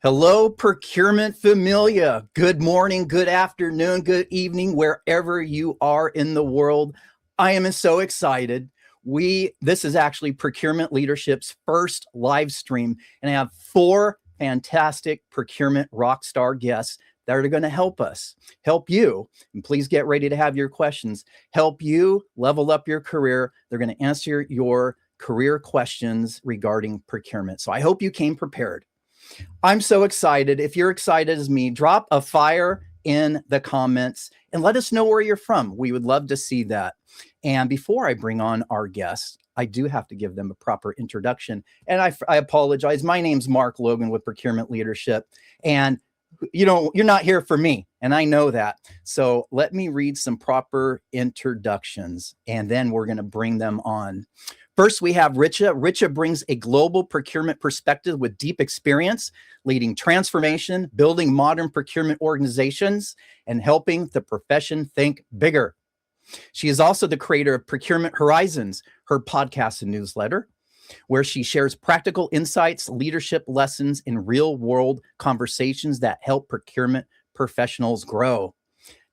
Hello, Procurement Familia. Good morning, good afternoon, good evening, wherever you are in the world. I am so excited. This is actually Procurement Leadership's first live stream, and I have 4 fantastic Procurement rock star guests that are going to help you, and please get ready to have your questions, help you level up your career. They're going to answer your career questions regarding procurement. So I hope you came prepared. I'm so excited. If you're excited as me, drop a fire in the comments and let us know where you're from. We would love to see that. And before I bring on our guests, I do have to give them a proper introduction. And I apologize. My name's Mark Logan with Procurement Leadership. And you're not here for me, and I know that. So let me read some proper introductions, and then we're going to bring them on. First, we have Richa. Richa brings a global procurement perspective with deep experience, leading transformation, building modern procurement organizations, and helping the profession think bigger. She is also the creator of Procurement Horizons, her podcast and newsletter, where she shares practical insights, leadership lessons, and real-world conversations that help procurement professionals grow.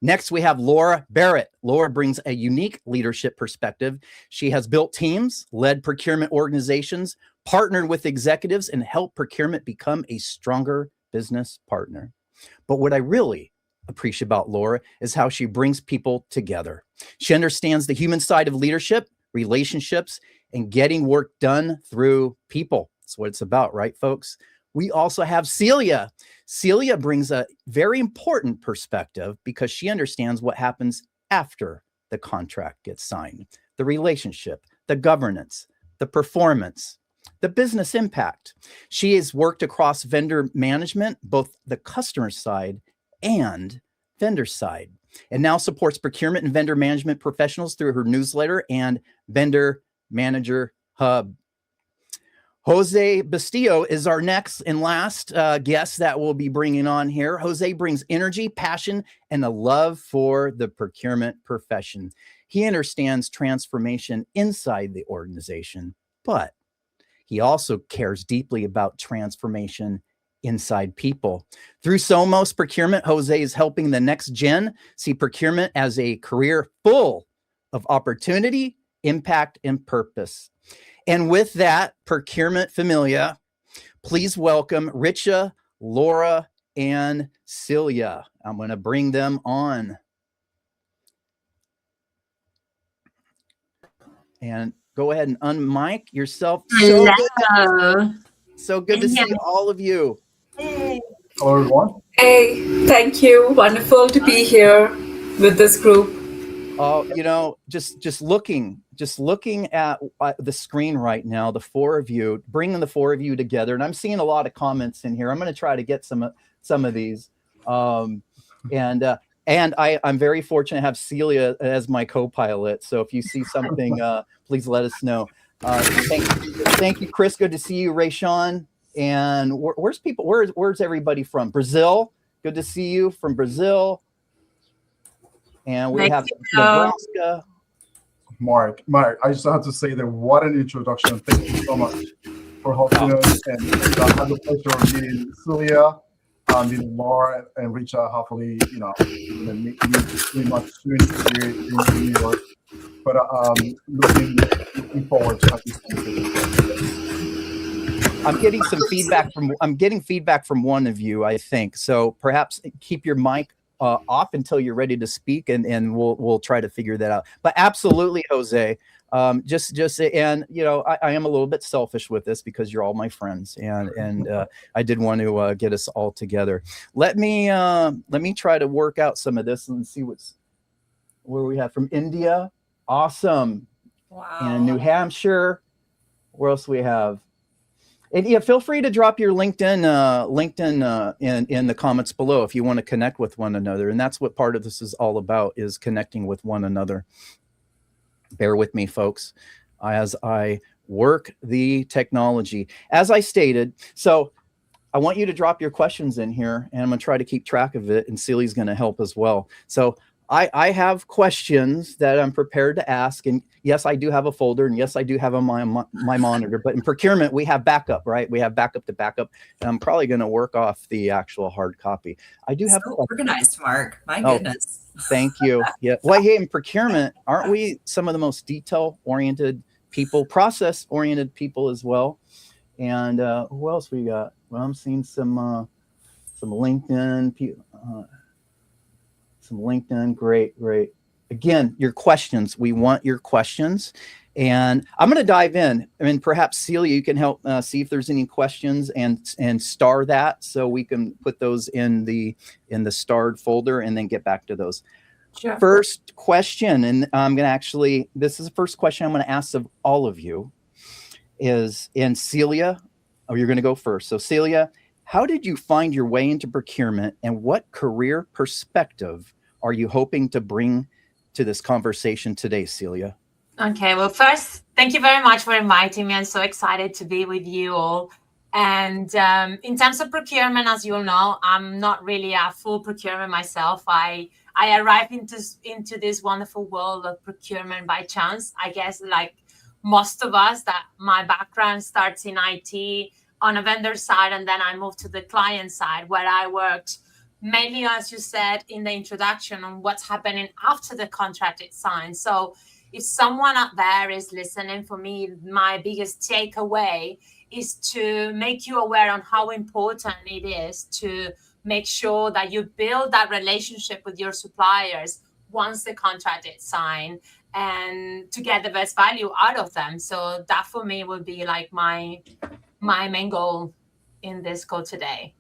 Next, we have Laura Barrett. Laura brings a unique leadership perspective. She has built teams, led procurement organizations, partnered with executives, and helped procurement become a stronger business partner. But what I really appreciate about Laura is how she brings people together. She understands the human side of leadership, relationships, and getting work done through people. That's what it's about, right, folks? We also have Celia. Celia brings a very important perspective because she understands what happens after the contract gets signed, the relationship, the governance, the performance, the business impact. She has worked across vendor management, both the customer side and vendor side, and now supports procurement and vendor management professionals through her newsletter and Vendor Manager Hub. Jose Bastillo is our next and last guest that we'll be bringing on here. Jose brings energy, passion, and a love for the procurement profession. He understands transformation inside the organization, but he also cares deeply about transformation inside people. Through Somos Procurement, Jose is helping the next gen see procurement as a career full of opportunity, impact, and purpose. And with that, Procurement Familia, please welcome Richa, Laura, and Celia. I'm going to bring them on. And go ahead and unmic yourself. So good to see all of you. Hey. Hello, everyone. Hey, thank you. Wonderful to be here with this group. Just looking at the screen right now, the 4 of you, bringing the 4 of you together, and I'm seeing a lot of comments in here. I'm going to try to get some of these, and I'm very fortunate to have Celia as my co-pilot. So if you see something, please let us know. Thank you, Chris. Good to see you, Rayshawn. And where's everybody from? Brazil. Good to see you from Brazil. And we have Nebraska. Mark, I just have to say that what an introduction. Thank you so much for hosting us. And I had the pleasure of meeting Celia, meeting Laura, and Richa. Hopefully, meet pretty much soon here in New York. But looking forward to this conversation. I'm getting feedback from one of you, I think. So perhaps keep your mic off until you're ready to speak, and we'll try to figure that out. But absolutely, Jose, I am a little bit selfish with this because you're all my friends, and I did want to get us all together. Let me try to work out some of this and see where we have from India. Awesome. Wow. And New Hampshire. Where else do we have? And yeah, feel free to drop your LinkedIn in the comments below if you want to connect with one another. And that's what part of this is all about, is connecting with one another. Bear with me, folks, as I work the technology. As I stated, so I want you to drop your questions in here, and I'm going to try to keep track of it, and Celia's going to help as well. So I have questions that I'm prepared to ask. And yes, I do have a folder. And yes, I do have on my monitor. But in procurement, we have backup, right? We have backup to backup. And I'm probably going to work off the actual hard copy. I do have so organized, Mark. My goodness. Thank you. Yeah. Well, hey, in procurement, aren't we some of the most detail-oriented people, process-oriented people as well? And who else we got? Well, I'm seeing some LinkedIn people. Some LinkedIn, great. Again, your questions. We want your questions. And I'm going to dive in. I mean, perhaps Celia, you can help see if there's any questions and star that so we can put those in the starred folder and then get back to those. Sure. First question, and I'm going to actually, this is the first question I'm going to ask of all of you is, and Celia, you're going to go first. So Celia, how did you find your way into procurement and what career perspective are you hoping to bring to this conversation today, Celia? Okay, well, first, thank you very much for inviting me. I'm so excited to be with you all. And in terms of procurement, as you all know, I'm not really a full procurement myself. I arrived into this wonderful world of procurement by chance. I guess like most of us, that my background starts in IT on a vendor side, and then I moved to the client side where I worked mainly, as you said in the introduction, on what's happening after the contract is signed. So if someone out there is listening, for me, my biggest takeaway is to make you aware on how important it is to make sure that you build that relationship with your suppliers once the contract is signed and to get the best value out of them. So that for me would be like my main goal in this call today.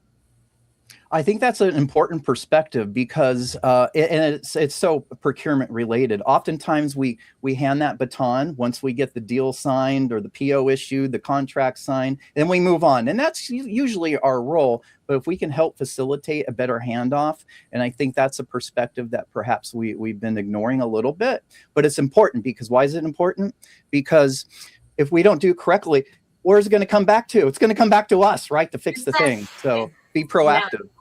I think that's an important perspective because, and it's so procurement related. Oftentimes we hand that baton once we get the deal signed or the PO issued, the contract signed, then we move on. And that's usually our role. But if we can help facilitate a better handoff, and I think that's a perspective that perhaps we've been ignoring a little bit, but it's important because why is it important? Because if we don't do correctly, where's it going to come back to? It's going to come back to us, right? To fix the thing. So be proactive. Yeah.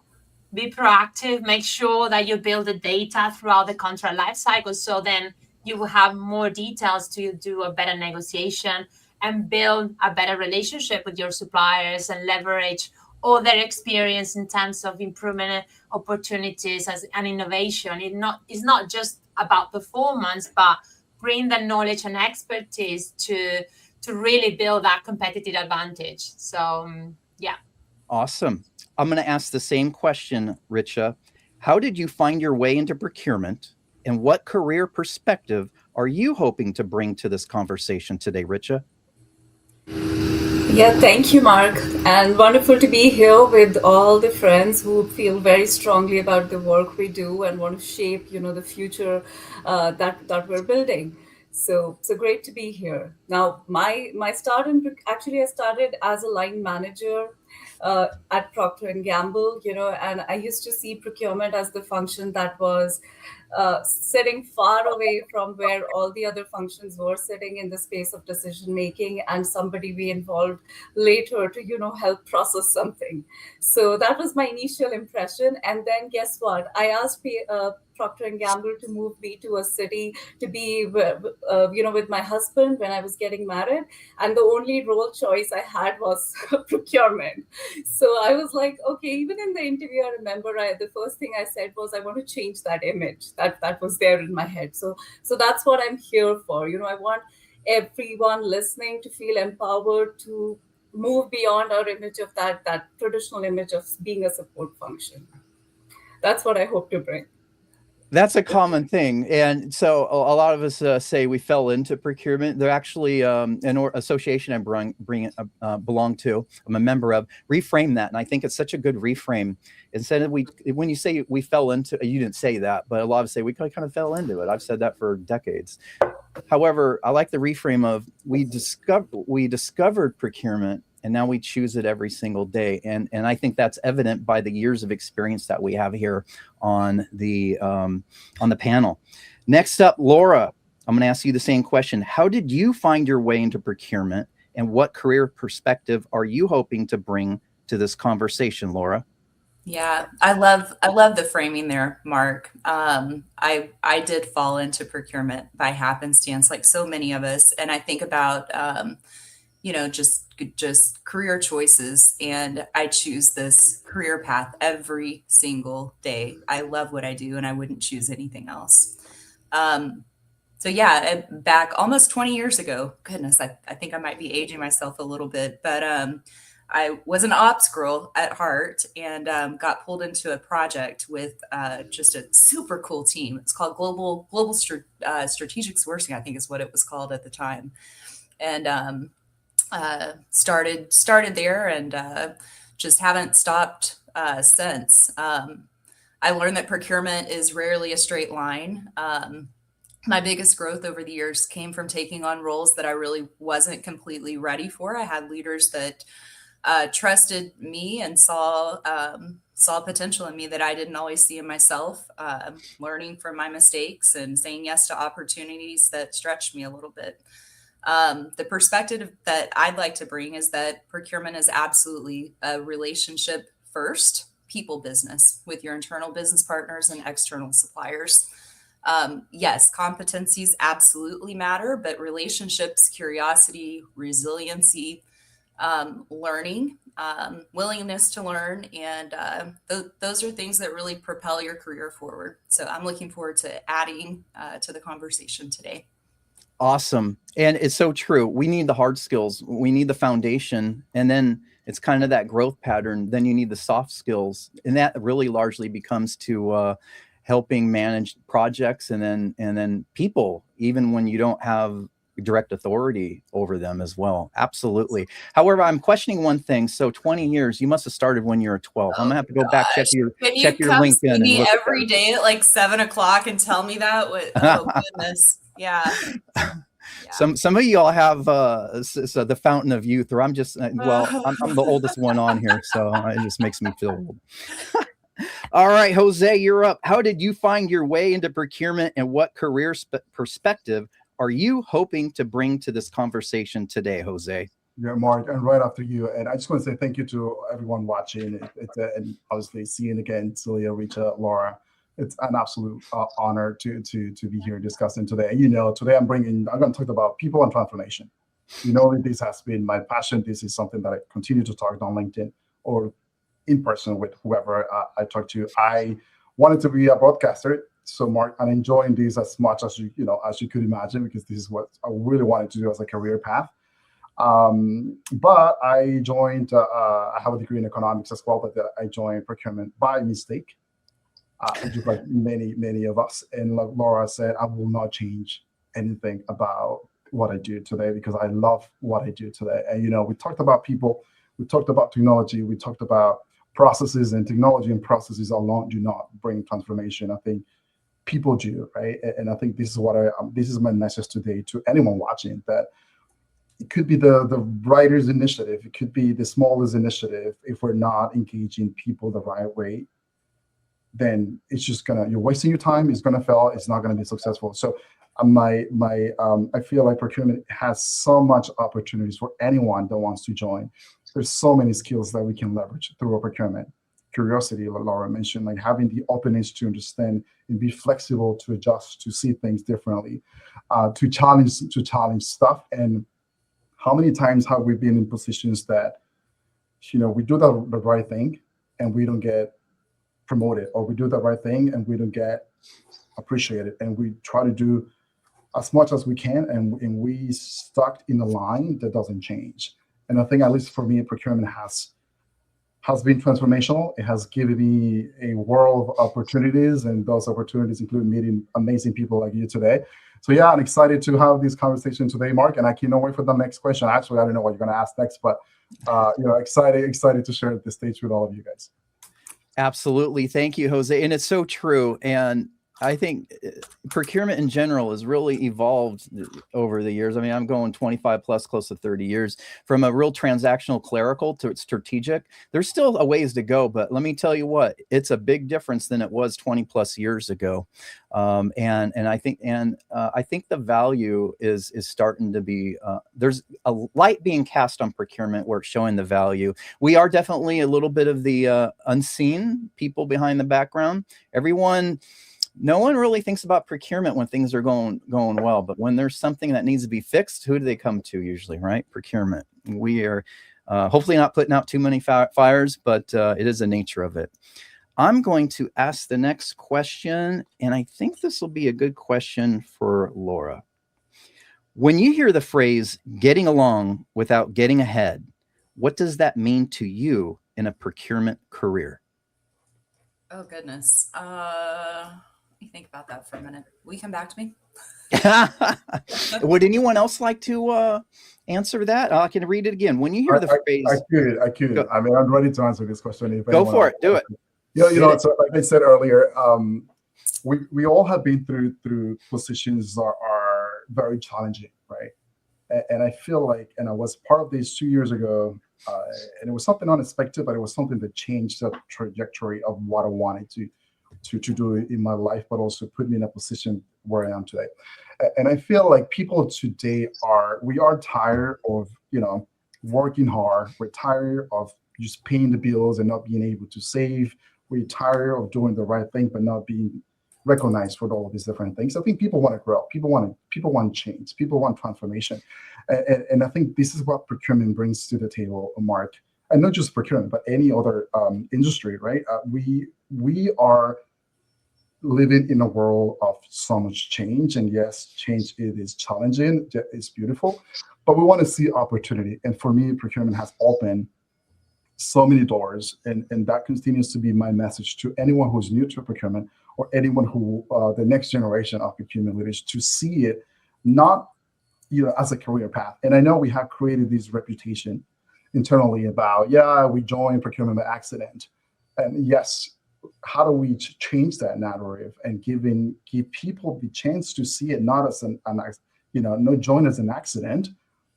Be proactive, make sure that you build the data throughout the contract life cycle. So then you will have more details to do a better negotiation and build a better relationship with your suppliers and leverage all their experience in terms of improvement opportunities and innovation. It's not just about performance, but bring the knowledge and expertise to really build that competitive advantage. So, yeah. Awesome. I'm going to ask the same question, Richa. How did you find your way into procurement and what career perspective are you hoping to bring to this conversation today, Richa? Yeah, thank you, Mark. And wonderful to be here with all the friends who feel very strongly about the work we do and want to shape, the future that we're building. So great to be here. Now, my start I started as a line manager at Procter & Gamble, and I used to see procurement as the function that was sitting far away from where all the other functions were sitting in the space of decision making, and somebody we involved later to help process something. So that was my initial impression. And then guess what? I asked Procter & Gamble to move me to a city to be with my husband when I was getting married, and the only role choice I had was procurement. So I was like, okay, even in the interview, I remember the first thing I said was I want to change that image that was there in my head. So that's what I'm here for. I want everyone listening to feel empowered to move beyond our image of that traditional image of being a support function. That's what I hope to bring. That's a common thing. And so a lot of us say we fell into procurement. They're actually an association I belong to, I'm a member of, reframe that. And I think it's such a good reframe. Instead of when you say we fell into, you didn't say that, but a lot of us say we kind of fell into it. I've said that for decades. However, I like the reframe of we discovered procurement and now we choose it every single day. And I think that's evident by the years of experience that we have here on the panel. Next up, Laura, I'm going to ask you the same question. How did you find your way into procurement and what career perspective are you hoping to bring to this conversation, Laura? Yeah, I love the framing there, Mark. I did fall into procurement by happenstance, like so many of us, and I think about just career choices, and I choose this career path every single day. I love what I do, and I wouldn't choose anything else. So yeah, back almost 20 years ago, goodness, I think I might be aging myself a little bit, but I was an ops girl at heart, and got pulled into a project with just a super cool team. It's called Global Strategic Sourcing, I think is what it was called at the time. And started there, and just haven't stopped since. I learned that procurement is rarely a straight line. My biggest growth over the years came from taking on roles that I really wasn't completely ready for. I had leaders that trusted me and saw potential in me that I didn't always see in myself, learning from my mistakes and saying yes to opportunities that stretched me a little bit. The perspective that I'd like to bring is that procurement is absolutely a relationship first people business with your internal business partners and external suppliers. Yes, competencies absolutely matter, but relationships, curiosity, resiliency, learning, willingness to learn, and those are things that really propel your career forward. So I'm looking forward to adding to the conversation today. Awesome. And it's so true. We need the hard skills. We need the foundation. And then it's kind of that growth pattern. Then you need the soft skills. And that really largely becomes to helping manage projects and then people, even when you don't have direct authority over them as well. Absolutely. However, I'm questioning one thing. So 20 years, you must have started when you were 12. I'm gonna have to go back, check your LinkedIn. Can you come every day at like 7 o'clock and tell me that? Oh goodness. Yeah. Some of y'all have so the fountain of youth, or I'm just well, I'm the oldest one on here, so it just makes me feel old. All right, Jose, you're up. How did you find your way into procurement, and what career perspective are you hoping to bring to this conversation today, Jose? Yeah, Mark, and right after you. And I just want to say thank you to everyone watching. And obviously seeing again, Celia, Richa, Laura. It's an absolute honor to be here discussing today. And today I'm going to talk about people and transformation. This has been my passion. This is something that I continue to talk on LinkedIn or in person with whoever I talk to. I wanted to be a broadcaster. So Mark, I'm enjoying this as much as you could imagine, because this is what I really wanted to do as a career path. But I joined, I have a degree in economics as well, but I joined procurement by mistake, just like many of us. And like Laura said, I will not change anything about what I do today, because I love what I do today. And, we talked about people, we talked about technology, we talked about processes, and technology and processes alone do not bring transformation. I think people do, right? And I think this is my message today to anyone watching, that it could be the writers initiative, it could be the smallest initiative. If we're not engaging people the right way, then it's just you're wasting your time. It's gonna fail. It's not gonna be successful. So I feel like procurement has so much opportunities for anyone that wants to join. There's so many skills that we can leverage through a procurement. Curiosity, like Laura mentioned, like having the openness to understand and be flexible, to adjust, to see things differently, to challenge stuff. And how many times have we been in positions that, we do the right thing and we don't get promoted, or we do the right thing and we don't get appreciated, and we try to do as much as we can, and we stuck in a line that doesn't change. And I think, at least for me, procurement has been transformational. It has given me a world of opportunities, and those opportunities include meeting amazing people like you today. So yeah, I'm excited to have this conversation today, Mark, and I cannot wait for the next question. Actually, I don't know what you're going to ask next, but excited to share the stage with all of you guys. Absolutely. Thank you, Jose. And it's so true. And I think procurement in general has really evolved over the years. I mean, I'm going 25 plus, close to 30 years, from a real transactional clerical to strategic. There's still a ways to go, but let me tell you what, it's a big difference than it was 20 plus years ago. And I think the value is starting to be, there's a light being cast on procurement where it's showing the value. We are definitely a little bit of the unseen people behind the background. No one really thinks about procurement when things are going well, but when there's something that needs to be fixed, who do they come to usually, right? Procurement. We are hopefully not putting out too many fires, but it is the nature of it. I'm going to ask the next question, and I think this will be a good question for Laura. When you hear the phrase getting along without getting ahead, what does that mean to you in a procurement career? Oh, goodness. Let me think about that for a minute. Will you come back to me? Would anyone else like to answer that? I can read it again. When you hear the phrase, I could. I mean, I'm ready to answer this question. Go for it. Do it. So like I said earlier, we all have been through positions that are very challenging, right? And I feel like, and I was part of this 2 years ago, and it was something unexpected, but it was something that changed the trajectory of what I wanted to do in my life, but also put me in a position where I am today. And I feel like people today we are tired of, working hard. We're tired of just paying the bills and not being able to save. We're tired of doing the right thing, but not being recognized for all of these different things. I think people want to grow. People want change. People want transformation. And I think this is what procurement brings to the table, Mark. And not just procurement, but any other industry, right? We are living in a world of so much change. And yes, change, it is challenging. It's beautiful. But we want to see opportunity. And for me, procurement has opened so many doors. And that continues to be my message to anyone who's new to procurement, or anyone who, the next generation of procurement leaders, to see it not as a career path. And I know we have created this reputation internally about, we joined procurement by accident. And yes, how do we change that narrative and give people the chance to see it not as not join as an accident,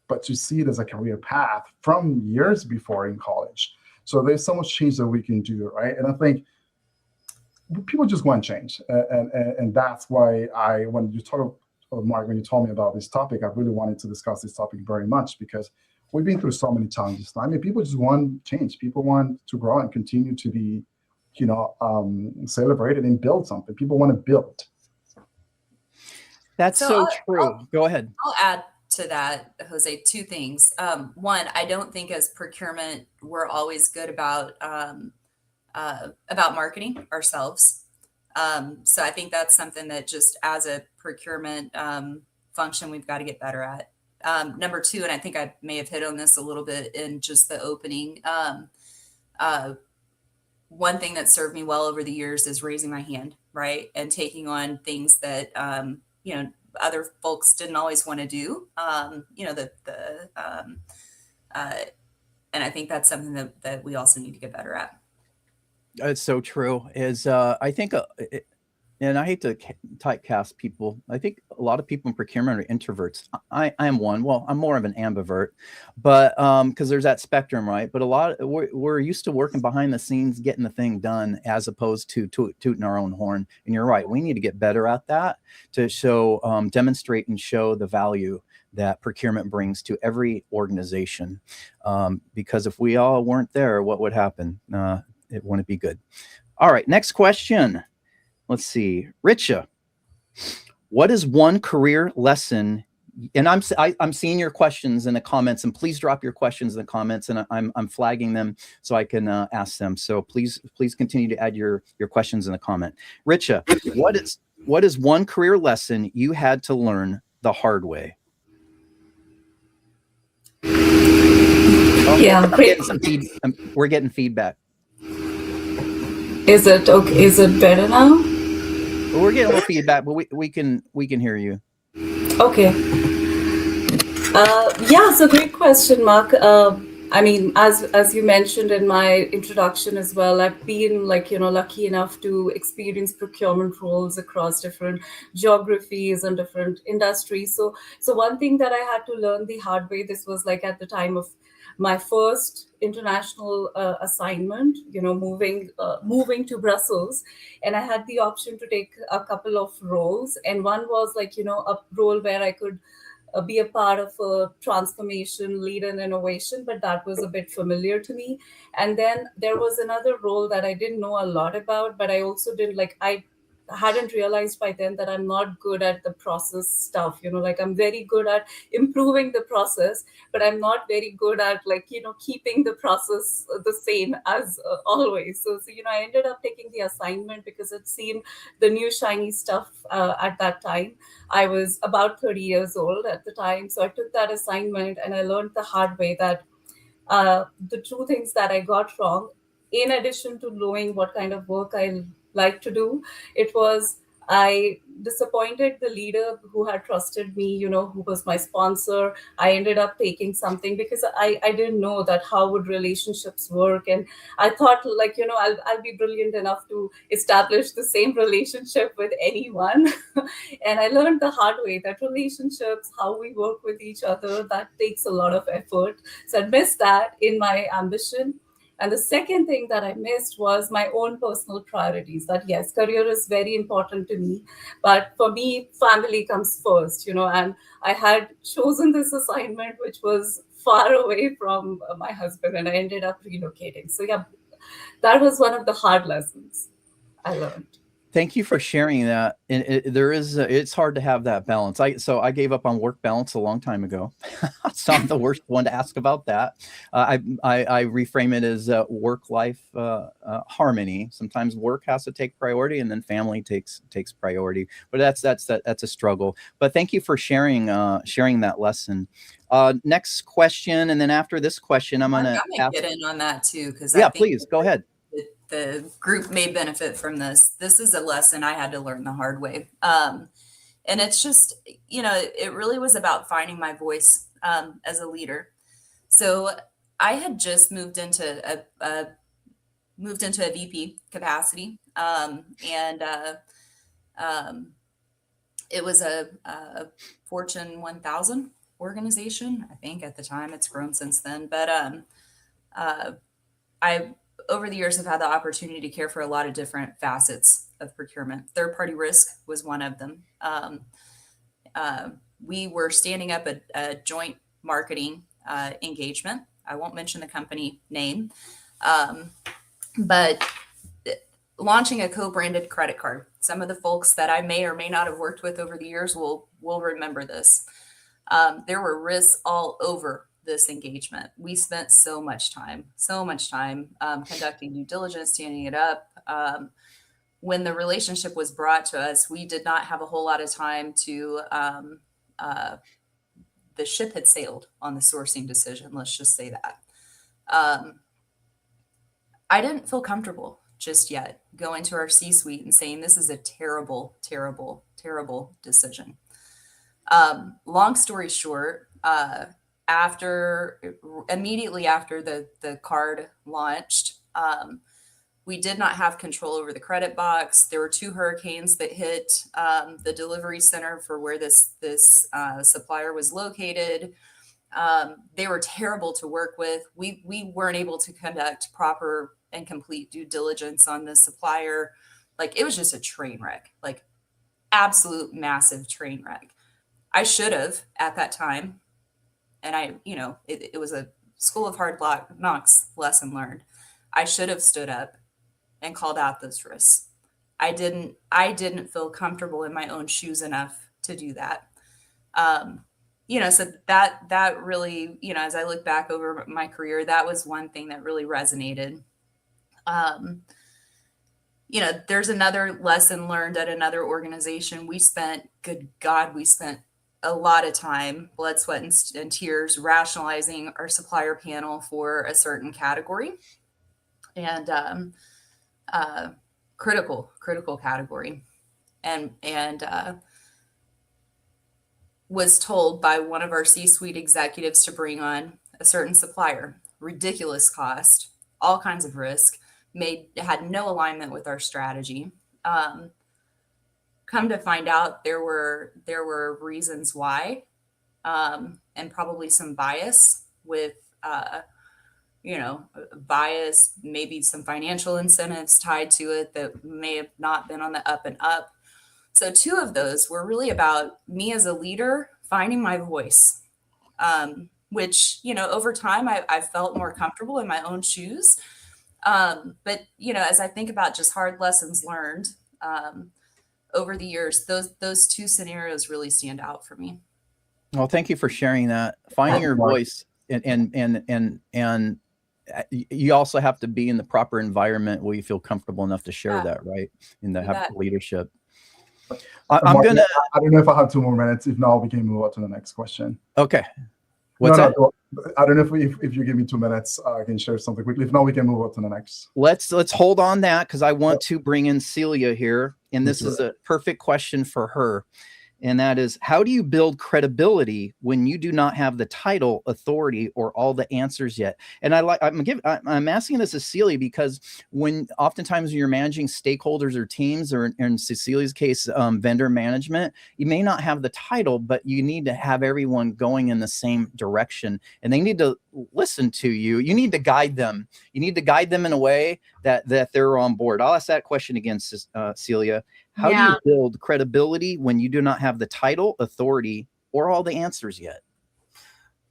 but to see it as a career path from years before in college. So there's so much change that we can do, right? And I think people just want change, and that's why when you told me about this topic, I really wanted to discuss this topic very much, because we've been through so many challenges. I mean, people just want change. People want to grow and continue to be, celebrated and build something. People want to build. That's so true. Go ahead. I'll add to that, Jose, two things. One, I don't think as procurement we're always good about marketing ourselves. So I think that's something that just as a procurement function, we've got to get better at. Number two, and I think I may have hit on this a little bit in just the opening, one thing that served me well over the years is raising my hand, right? And taking on things that, other folks didn't always want to do, and I think that's something that we also need to get better at. It's so true. I think, and I hate to typecast people. I think a lot of people in procurement are introverts. I am one. Well, I'm more of an ambivert, but because there's that spectrum, right? But we're used to working behind the scenes, getting the thing done, as opposed to tooting our own horn. And you're right. We need to get better at that to show, demonstrate, and show the value that procurement brings to every organization. Because if we all weren't there, what would happen? It wouldn't be good. All right, next question. Let's see, Richa, what is one career lesson? And I'm seeing your questions in the comments, and please drop your questions in the comments, and I'm flagging them so I can ask them. So please continue to add your questions in the comment. Richa, what is one career lesson you had to learn the hard way? We're getting feedback. Is it okay? Is it better now? We're getting a little feedback, but we can hear you. Okay. So great question, Mark. I mean, as you mentioned in my introduction as well, I've been lucky enough to experience procurement roles across different geographies and different industries. So one thing that I had to learn the hard way, this was like at the time of my first international assignment, moving to Brussels, and I had the option to take a couple of roles, and one was a role where I could be a part of a transformation, lead and innovation, but that was a bit familiar to me. And then there was another role that I didn't know a lot about, but I also didn't I hadn't realized by then that I'm not good at the process stuff. I'm very good at improving the process, but I'm not very good at keeping the process the same as always. So I ended up taking the assignment because it seemed the new shiny stuff at that time. I was about 30 years old at the time. So I took that assignment and I learned the hard way that the two things that I got wrong, in addition to knowing what kind of work I like to do, it was I disappointed the leader who had trusted me, who was my sponsor. I ended up taking something because I didn't know that how would relationships work. And I thought I'll be brilliant enough to establish the same relationship with anyone. And I learned the hard way that relationships, how we work with each other, that takes a lot of effort. So I missed that in my ambition. And the second thing that I missed was my own personal priorities. That yes, career is very important to me, but for me, family comes first, and I had chosen this assignment, which was far away from my husband, and I ended up relocating. So yeah, that was one of the hard lessons I learned. Thank you for sharing that. And it's hard to have that balance. I gave up on work balance a long time ago. So I'm the worst one to ask about that. I reframe it as work-life harmony. Sometimes work has to take priority, and then family takes priority. But that's a struggle. But thank you for sharing that lesson. Next question, and then after this question, I'm gonna get in on that too, because yeah, please go ahead. The group may benefit from this. This is a lesson I had to learn the hard way. And it's just, it really was about finding my voice as a leader. So I had just moved into a VP capacity. And it was a Fortune 1000 organization. I think at the time, it's grown since then. But I over the years, I've had the opportunity to care for a lot of different facets of procurement. Third-party risk was one of them. We were standing up a joint marketing engagement. I won't mention the company name, but launching a co-branded credit card. Some of the folks that I may or may not have worked with over the years will remember this. There were risks all over this engagement. We spent so much time conducting due diligence, standing it up. When the relationship was brought to us, we did not have a whole lot of time to, the ship had sailed on the sourcing decision. Let's just say that. I didn't feel comfortable just yet going to our C-suite and saying, this is a terrible, terrible, terrible decision. Long story short, immediately after the card launched, we did not have control over the credit box. There were 2 hurricanes that hit the delivery center for where this supplier was located. They were terrible to work with. We weren't able to conduct proper and complete due diligence on the supplier. Like, it was just a train wreck, like absolute massive train wreck. I should have at that time. And it was a school of hard knocks lesson learned. I should have stood up and called out those risks. I didn't feel comfortable in my own shoes enough to do that. So that really, as I look back over my career, that was one thing that really resonated. There's another lesson learned at another organization. We spent a lot of time, blood, sweat, and tears, rationalizing our supplier panel for a certain category, and critical category, and was told by one of our C-suite executives to bring on a certain supplier. ridiculous cost, all kinds of risk, had no alignment with our strategy. Come to find out, there were reasons why, and probably some bias with, bias, maybe some financial incentives tied to it that may have not been on the up and up. So 2 of those were really about me as a leader finding my voice, which, over time I felt more comfortable in my own shoes. But, as I think about just hard lessons learned over the years, those 2 scenarios really stand out for me. Well, thank you for sharing that. Finding your voice, and you also have to be in the proper environment where you feel comfortable enough to share that, right? In the have leadership. I'm Mark, gonna. I don't know if I have 2 more minutes. If not, we can move on to the next question. Okay. What's that? No, I don't know if you give me 2 minutes, I can share something quickly. If not, we can move on to the next. Let's hold on that, because I want to bring in Celia here, and this is a perfect question for her. And that is, how do you build credibility when you do not have the title, authority, or all the answers yet? And I'm asking this to Celia because oftentimes when you're managing stakeholders or teams, or in Cecilia's case, vendor management, you may not have the title, but you need to have everyone going in the same direction, and they need to listen to you. You need to guide them. You need to guide them in a way that they're on board. I'll ask that question again, Celia. How do you build credibility when you do not have the title, authority, or all the answers yet?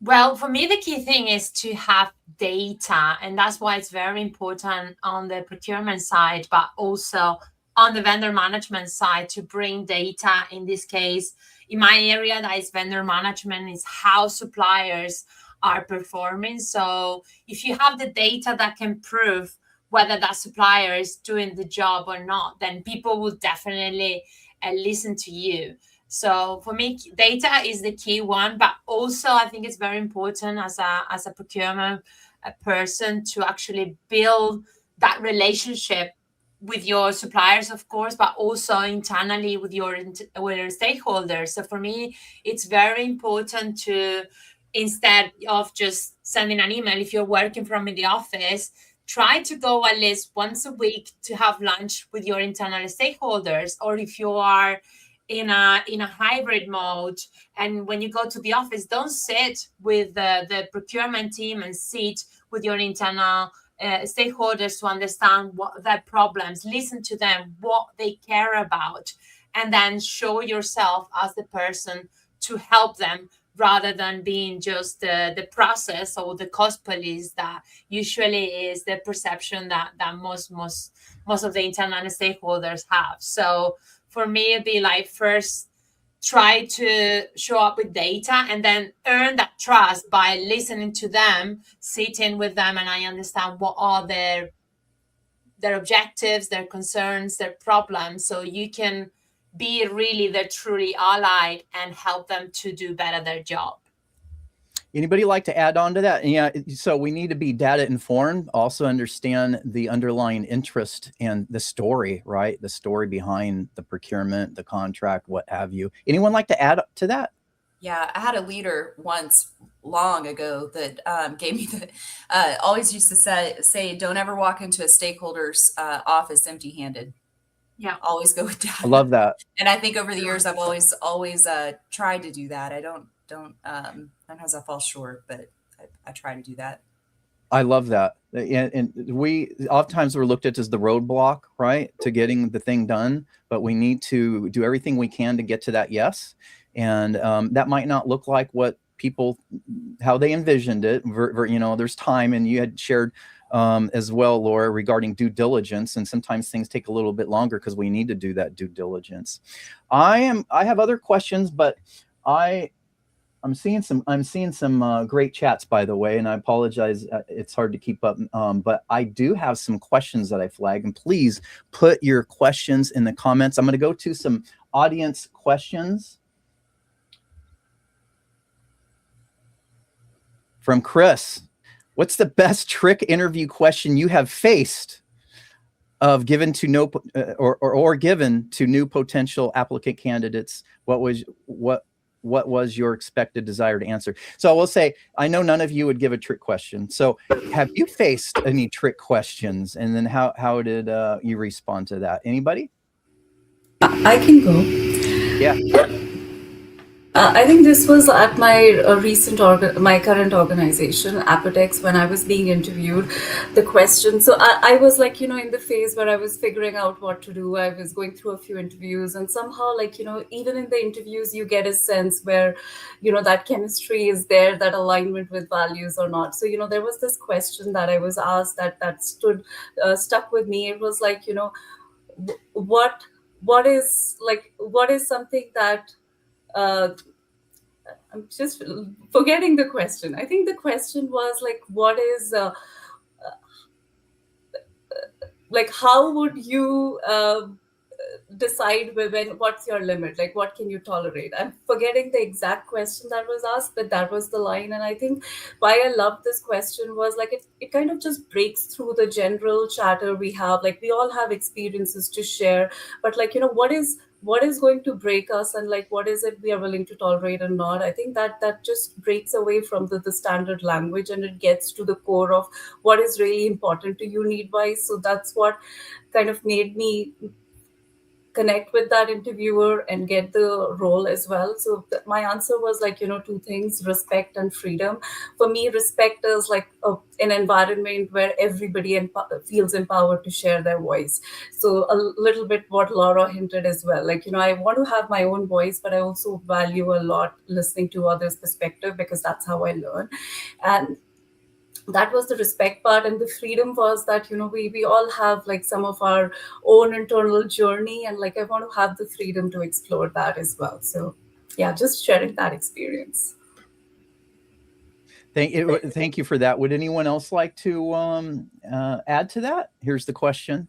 Well, for me, the key thing is to have data, and that's why it's very important on the procurement side, but also on the vendor management side to bring data. In this case, in my area, that is vendor management, is how suppliers are performing. So if you have the data that can prove whether that supplier is doing the job or not, then people will definitely listen to you. So for me, data is the key one, but also I think it's very important as a procurement person to actually build that relationship with your suppliers, of course, but also internally with your stakeholders. So for me, it's very important to, instead of just sending an email, if you're working from in the office, try to go at least once a week to have lunch with your internal stakeholders. Or if you are in a hybrid mode, and when you go to the office, don't sit with the procurement team and sit with your internal stakeholders to understand what their problems, listen to them, what they care about, and then show yourself as the person to help them, rather than being just the process or the cost police that usually is the perception that most of the internal stakeholders have. So for me, it'd be like, first try to show up with data, and then earn that trust by listening to them, sitting with them, and I understand what are their objectives, their concerns, their problems, so you can be really the truly allied and help them to do better their job. Anybody like to add on to that? Yeah, so we need to be data informed, also understand the underlying interest and the story, right? The story behind the procurement, the contract, what have you. Anyone like to add to that? Yeah, I had a leader once long ago that gave me always used to say, don't ever walk into a stakeholder's office empty-handed. Yeah, always go with data. I love that. And I think over the years, I've always tried to do that. I don't sometimes I fall short, but I try to do that. I love that. And we oftentimes we're looked at as the roadblock, right, to getting the thing done, but we need to do everything we can to get to that yes. And that might not look like what people, how they envisioned it. There's time, and you had shared as well, Laura, regarding due diligence, and sometimes things take a little bit longer because we need to do that due diligence. I have other questions, but I'm seeing some great chats, by the way, and I apologize, it's hard to keep up, but I do have some questions that I flagged, and please put your questions in the comments. I'm going to go to some audience questions from Chris. What's the best trick interview question you have faced of given to given to new potential applicant candidates? What what was your expected desired answer? So I will say, I know none of you would give a trick question. So have you faced any trick questions? And then how did you respond to that? Anybody? I can go. Yeah. I think this was at my my current organization, Apotex, when I was being interviewed. The question, so I was like, in the phase where I was figuring out what to do. I was going through a few interviews, and somehow, like, even in the interviews, you get a sense where, that chemistry is there, that alignment with values or not. So, there was this question that I was asked that stuck with me. It was like, what is something that I'm just forgetting the question. I think the question was like, what is like, how would you decide what's your limit? Like, what can you tolerate? I'm forgetting the exact question that was asked, but that was the line. And I think why I love this question was like, it kind of just breaks through the general chatter we have. Like, we all have experiences to share, but like, what is going to break us, and like, what is it we are willing to tolerate and not? I think that just breaks away from the standard language, and it gets to the core of what is really important to you need wise. So that's what kind of made me connect with that interviewer and get the role as well. So my answer was like, two things: respect and freedom. For me, respect is like an environment where everybody feels empowered to share their voice. So a little bit what Laura hinted as well, like, I want to have my own voice, but I also value a lot listening to others' perspective, because that's how I learn. And that was the respect part. And the freedom was that, we all have like some of our own internal journey, and like, I want to have the freedom to explore that as well. So yeah, just sharing that experience. Thank you for that. Would anyone else like to add to that? Here's the question.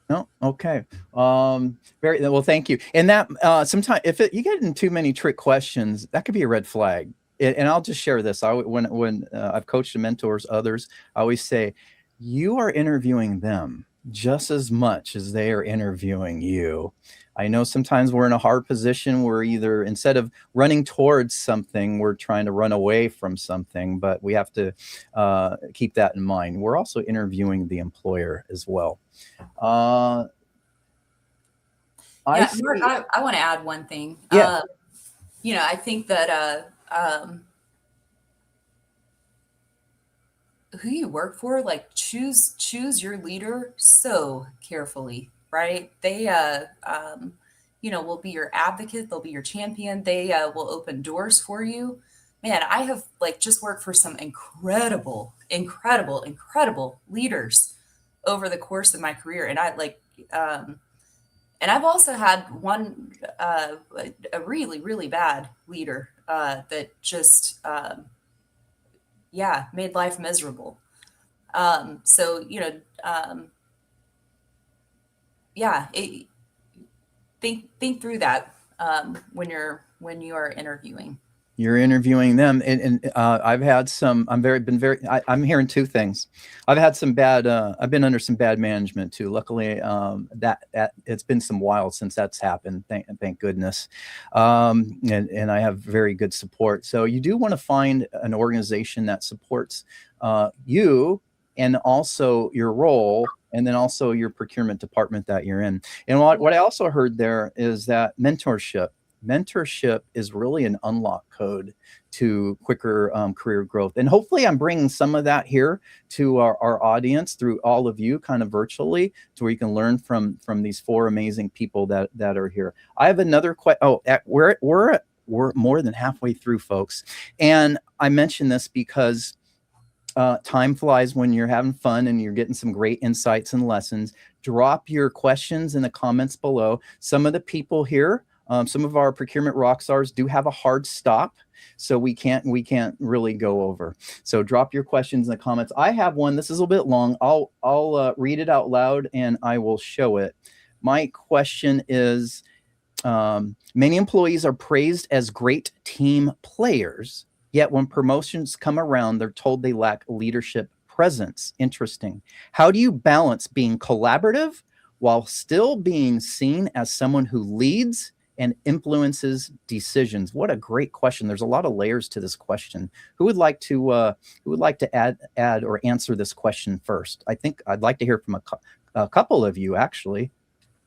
No? Okay. Very well, thank you. And that sometimes if you get in too many trick questions, that could be a red flag. And I'll just share this. When I've coached and mentors others, I always say, you are interviewing them just as much as they are interviewing you. I know sometimes we're in a hard position. We're either, instead of running towards something, we're trying to run away from something, but we have to keep that in mind. We're also interviewing the employer as well. Mark, I want to add one thing. Yeah. I think that who you work for, like, choose your leader so carefully, right? They will be your advocate, they'll be your champion, they will open doors for you. Man, I have like just worked for some incredible leaders over the course of my career. And and I've also had one a really bad leader that just made life miserable. Think through that when you are interviewing. You're interviewing them, and I've had some. I'm hearing two things. I've had some bad. I've been under some bad management too. Luckily, that it's been some while since that's happened. Thank goodness. And I have very good support. So you do want to find an organization that supports you, and also your role, and then also your procurement department that you're in. And what I also heard there is that mentorship is really an unlock code to quicker career growth. And hopefully I'm bringing some of that here to our audience through all of you, kind of virtually, to where you can learn from these four amazing people that are here. I have another question. Oh, we're more than halfway through, folks. And I mention this because time flies when you're having fun and you're getting some great insights and lessons. Drop your questions in the comments below. Some of the people here, some of our Procurement Rock Stars do have a hard stop, so we can't really go over. So drop your questions in the comments. I have one. This is a little bit long. I'll read it out loud and I will show it. My question is, many employees are praised as great team players, yet when promotions come around, they're told they lack leadership presence. Interesting. How do you balance being collaborative while still being seen as someone who leads and influences decisions? What a great question. There's a lot of layers to this question. Who would like to add or answer this question first? I think I'd like to hear from a couple of you, actually.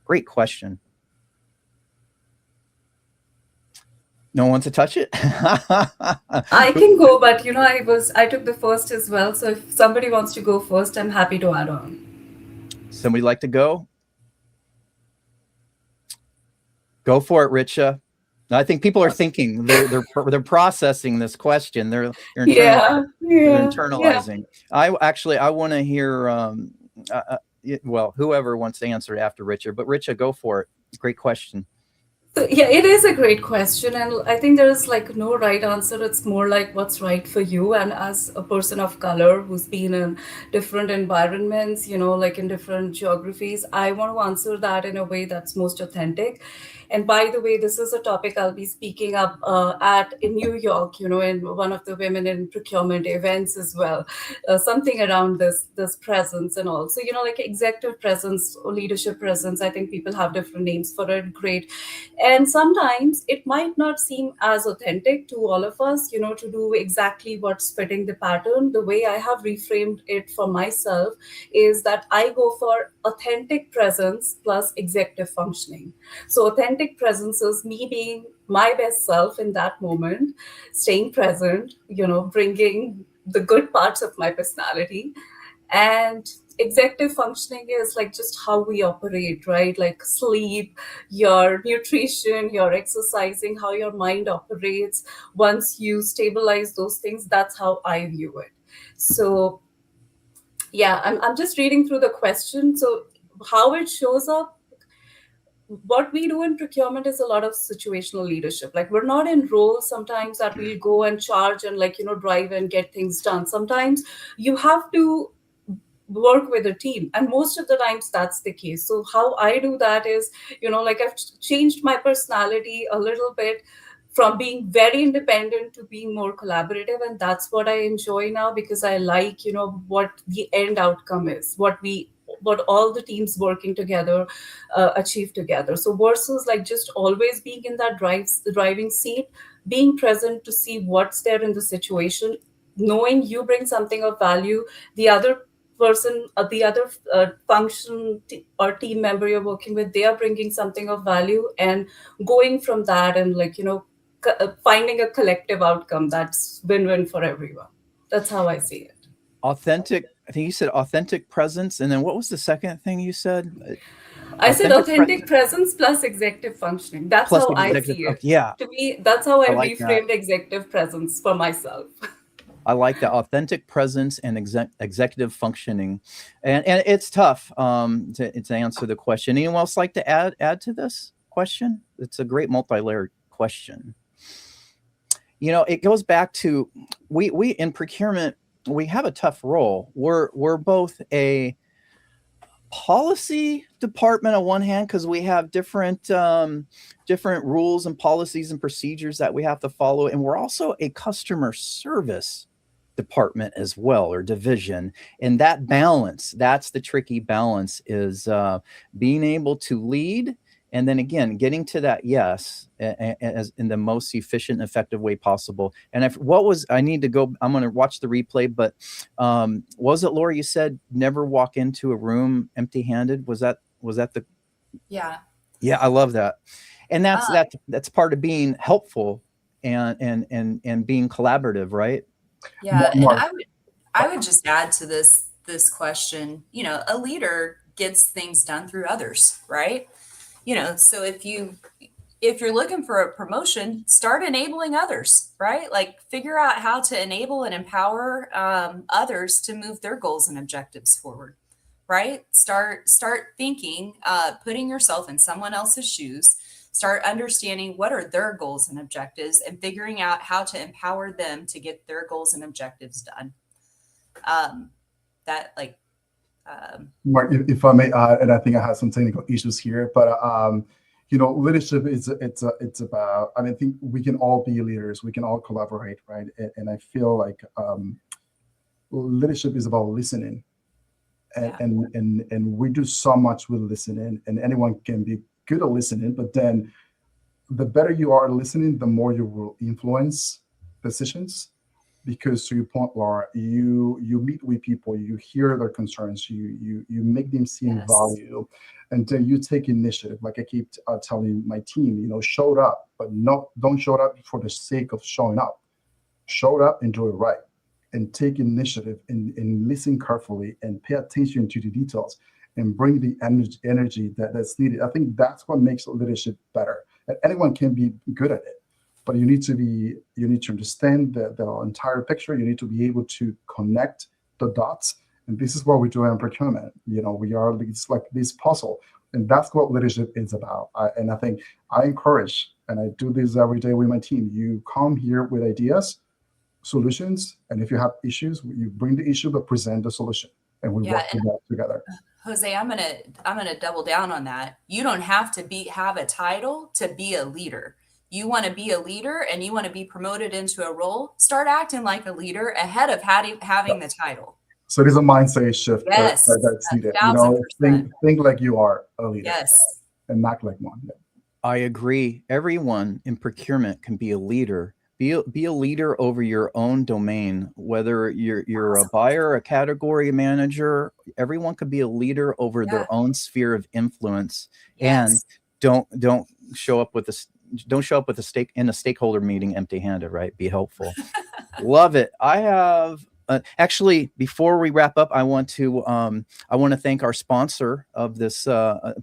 Great question. No one to touch it? I can go, but I took the first as well. So if somebody wants to go first, I'm happy to add on. Somebody like to go? Go for it, Richa. I think people are thinking, they're processing this question. They're internalizing. I want to hear well, whoever wants to answer it after Richa, but Richa, go for it. Great question. So, yeah, it is a great question. And I think there is like no right answer. It's more like what's right for you. And as a person of color who's been in different environments, like in different geographies, I want to answer that in a way that's most authentic. And by the way, this is a topic I'll be speaking up in New York, in one of the women in procurement events as well, something around this presence and all. So, like executive presence or leadership presence, I think people have different names for it. Great. And sometimes it might not seem as authentic to all of us, to do exactly what's fitting the pattern. The way I have reframed it for myself is that I go for authentic presence plus executive functioning. So authentic presence is me being my best self in that moment, staying present, bringing the good parts of my personality. And executive functioning is like just how we operate, right? Like sleep, your nutrition, your exercising, how your mind operates. Once you stabilize those things, that's how I view it. So yeah, I'm just reading through the question. So how it shows up, what we do in procurement is a lot of situational leadership. Like we're not in roles sometimes that we'll go and charge and drive and get things done. Sometimes you have to work with a team, and most of the times that's the case. So how I do that is, I've changed my personality a little bit from being very independent to being more collaborative, and that's what I enjoy now, because I like what the end outcome is, what all the teams working together achieve together. So versus like just always being in that driving seat, being present to see what's there in the situation, knowing you bring something of value, the other person, the other function or team member you're working with, they are bringing something of value, and going from that and finding a collective outcome that's win-win for everyone. That's how I see it. Authentic. I think you said authentic presence, and then what was the second thing you said? I said authentic presence plus executive functioning. That's how I see it. Yeah. To me, that's how I reframed executive presence for myself. I like that, authentic presence and executive functioning, and it's tough to answer the question. Anyone else like to add to this question? It's a great multi-layered question. It goes back to we in procurement, we have a tough role. We're both a policy department on one hand, because we have different rules and policies and procedures that we have to follow, and we're also a customer service department as well, or division. And that balance, that's the tricky balance, is being able to lead, and then again getting to that yes as in the most efficient and effective way possible. And I'm going to watch the replay, but was it, Laura, you said never walk into a room empty-handed? Was that the Yeah, I love that. And that's part of being helpful and being collaborative, right? Yeah, and I would just add to this question, a leader gets things done through others, right? So if you're looking for a promotion, start enabling others, right? Like figure out how to enable and empower others to move their goals and objectives forward, right? Start thinking, putting yourself in someone else's shoes. Start understanding what are their goals and objectives, and figuring out how to empower them to get their goals and objectives done. Mark, if I may add, and I think I have some technical issues here, but leadership it's about. I think we can all be leaders. We can all collaborate, right? And I feel like leadership is about listening, and we do so much with listening, and anyone can be good at listening, but then the better you are listening, the more you will influence decisions. Because to your point, Laura, you meet with people, you hear their concerns, you make them see Yes. value, and then you take initiative. Like I keep telling my team, show up, but don't show up for the sake of showing up. Show up and do it right, and take initiative and listen carefully and pay attention to the details and bring the energy that's needed. I think that's what makes leadership better. And anyone can be good at it, but you need to understand the entire picture. You need to be able to connect the dots. And this is what we do in procurement. It's like this puzzle. And that's what leadership is about. And I think I encourage, and I do this every day with my team. You come here with ideas, solutions, and if you have issues, you bring the issue, but present the solution. And we work together. Jose, I'm gonna double down on that. You don't have to have a title to be a leader. You want to be a leader and you want to be promoted into a role, start acting like a leader ahead of having the title. So there's a mindset shift Yes, that's needed. 1000%. Think like you are a leader. Yes. And act like one. Yeah. I agree. Everyone in procurement can be a leader. Be a leader over your own domain, whether you're a buyer, a category manager. Everyone could be a leader over their own sphere of influence. Yes. And don't show up with a stakeholder meeting empty-handed, right? Be helpful. Love it. I have actually, before we wrap up, I want to thank our sponsor of this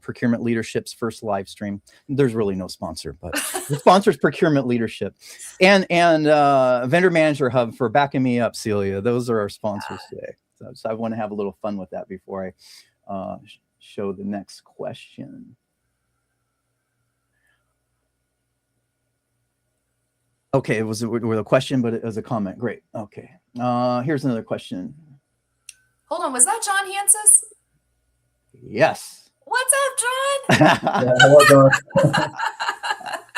Procurement Leadership's first live stream. There's really no sponsor, but the sponsor's Procurement Leadership, and Vendor Manager Hub for backing me up, Celia. Those are our sponsors today. So I want to have a little fun with that before I show the next question. Okay, it was a question, but it was a comment. Great. Okay. Here's another question. Hold on, was that John Hansis? Yes. What's up, John? Hello,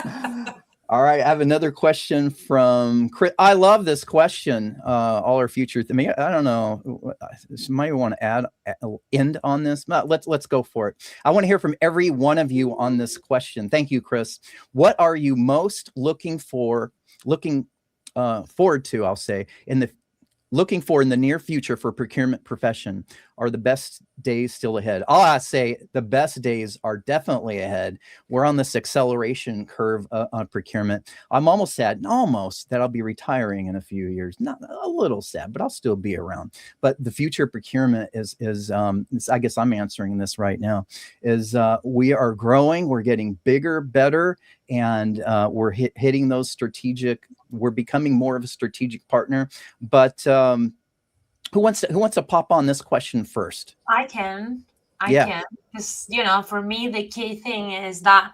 John. All right, I have another question from Chris. I love this question. All our future. I don't know. You might want to end on this. But let's go for it. I want to hear from every one of you on this question. Thank you, Chris. What are you most looking forward to? I'll say looking for in the near future for procurement profession. Are the best days still ahead? I'll say the best days are definitely ahead. We're on this acceleration curve on procurement. I'm almost sad, that I'll be retiring in a few years. Not a little sad, but I'll still be around. But the future of procurement is I guess I'm answering this right now, is we are growing, we're getting bigger, better, and we're hitting those we're becoming more of a strategic partner. But who wants to pop on this question first? I can. Because, for me, the key thing is that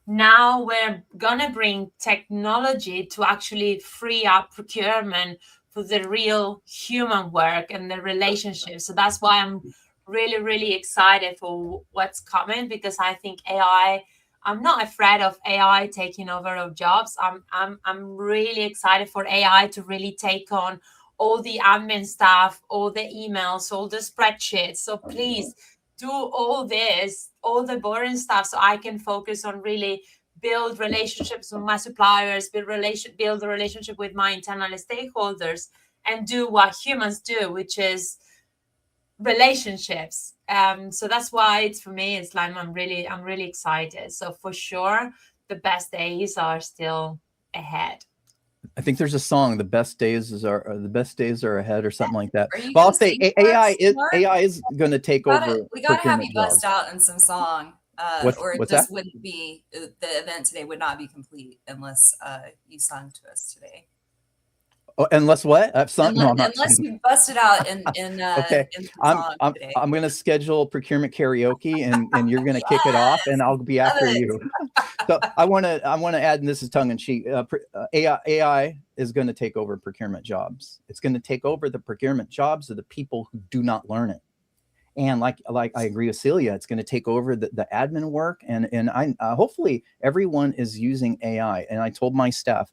now we're going to bring technology to actually free up procurement for the real human work and the relationships. So that's why I'm really, really excited for what's coming, because I think I'm not afraid of AI taking over of jobs. I'm really excited for AI to really take on all the admin stuff, all the emails, all the spreadsheets. So please do all this, all the boring stuff, so I can focus on really build relationships with my suppliers, build the relationship with my internal stakeholders, and do what humans do, which is relationships. So that's why for me, it's like I'm really excited. So for sure, the best days are still ahead. I think there's a song, the best days are ahead, or something like that. But I'll say AI is going to take over. We got to have you bust out in some song, or it just wouldn't be, the event today would not be complete unless you sung to us today. Oh, unless what? Unless you busted out in okay. in I'm going to schedule procurement karaoke, and you're going to kick it off, and I'll be after you. So I want to add, and this is tongue in cheek. AI is going to take over procurement jobs. It's going to take over the procurement jobs of the people who do not learn it. And like I agree with Celia, it's going to take over the admin work, and I hopefully everyone is using AI. And I told my staff,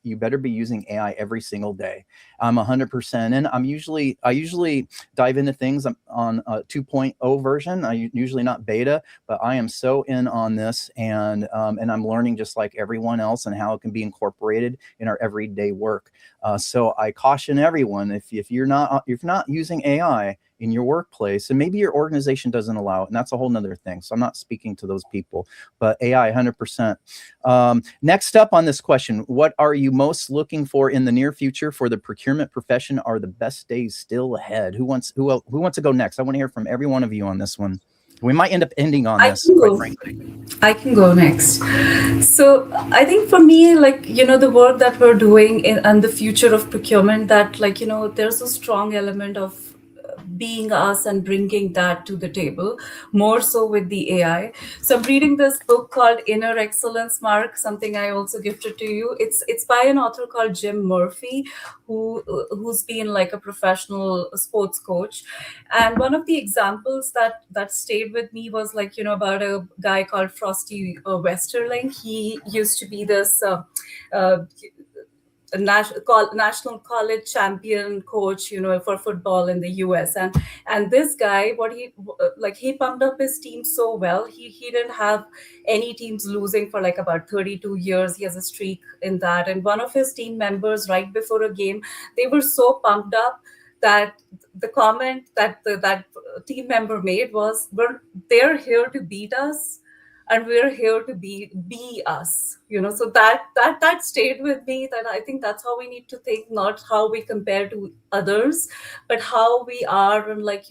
you better be using AI every single day. I'm 100% in. I usually dive into things on a 2.0 version. I usually not beta, but I am so in on this, and I'm learning just like everyone else and how it can be incorporated in our everyday work. So I caution everyone, if you're not using AI in your workplace, and maybe your organization doesn't allow it, and that's a whole nother thing. So I'm not speaking to those people, but AI 100%. Next up on this question, what are you most looking for in the near future for the procurement profession? Are the best days still ahead? Who wants to go next? I want to hear from every one of you on this one. We might end up ending on this, quite frankly. I can go next. So I think for me, like, the work that we're doing and the future of procurement, that, like, there's a strong element of being us and bringing that to the table, more so with the AI. So I'm reading this book called Inner Excellence, Mark, something I also gifted to you. It's by an author called Jim Murphy, who's been like a professional sports coach. And one of the examples that stayed with me was, like, about a guy called Frosty Westerling. He used to be this a national college champion coach, for football in the US. And this guy, he pumped up his team so well. He didn't have any teams losing for like about 32 years. He has a streak in that. And one of his team members, right before a game, they were so pumped up that the comment that that team member made was, they're here to beat us, and we're here to be us. So that stayed with me, that I think that's how we need to think, not how we compare to others, but how we are, and, like,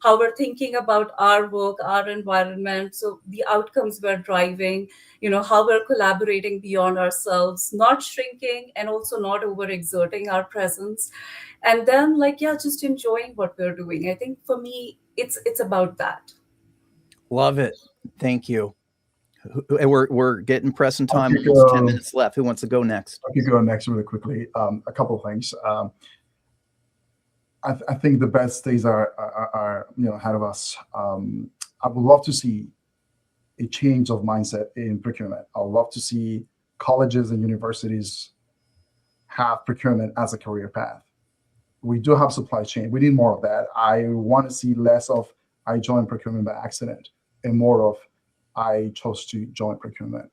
how we're thinking about our work, our environment. So the outcomes we're driving, how we're collaborating beyond ourselves, not shrinking, and also not overexerting our presence. And then, like, just enjoying what we're doing. I think for me, it's about that. Love it. Thank you. We're getting pressing time. Almost 10 minutes left. Who wants to go next? I could go next really quickly. A couple of things. I think the best days are ahead of us. I would love to see a change of mindset in procurement. I would love to see colleges and universities have procurement as a career path. We do have supply chain. We need more of that. I want to see less of I joined procurement by accident and more of I chose to join procurement.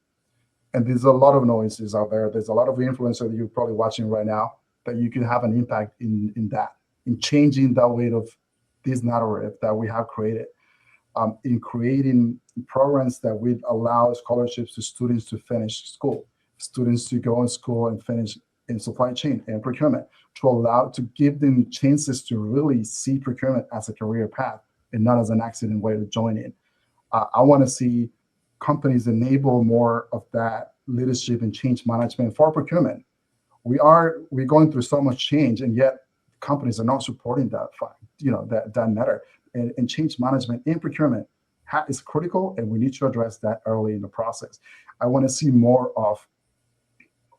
And there's a lot of noises out there. There's a lot of influencers that you're probably watching right now that you can have an impact in that, in changing that weight of this narrative that we have created, in creating programs that would allow scholarships to students to finish school, students to go in school and finish in supply chain and procurement, to give them chances to really see procurement as a career path and not as an accident way to join in. I want to see companies enable more of that leadership and change management for procurement. We're going through so much change, and yet companies are not supporting that that matter. And change management in procurement is critical, and we need to address that early in the process. I want to see more of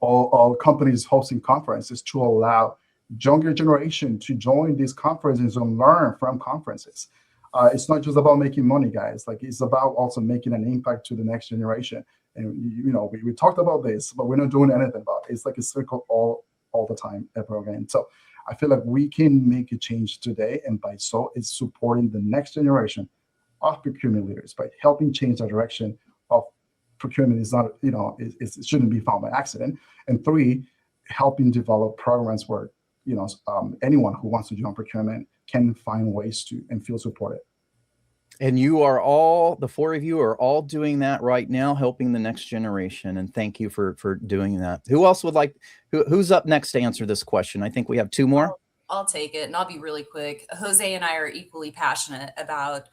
all companies hosting conferences to allow younger generation to join these conferences and learn from conferences. It's not just about making money, guys. Like, it's about also making an impact to the next generation. And we talked about this, but we're not doing anything about it. It's like a circle all the time, ever again. So I feel like we can make a change today, and by so it's supporting the next generation of procurement leaders by helping change the direction of procurement. Is not it shouldn't be found by accident. And 3, helping develop programs where anyone who wants to join procurement can find ways to and feel supported. And you are all, the 4 of you are all doing that right now, helping the next generation. And thank you for doing that. Who else would like, who's up next to answer this question? I think we have 2 more. I'll take it, and I'll be really quick. Jose and I are equally passionate about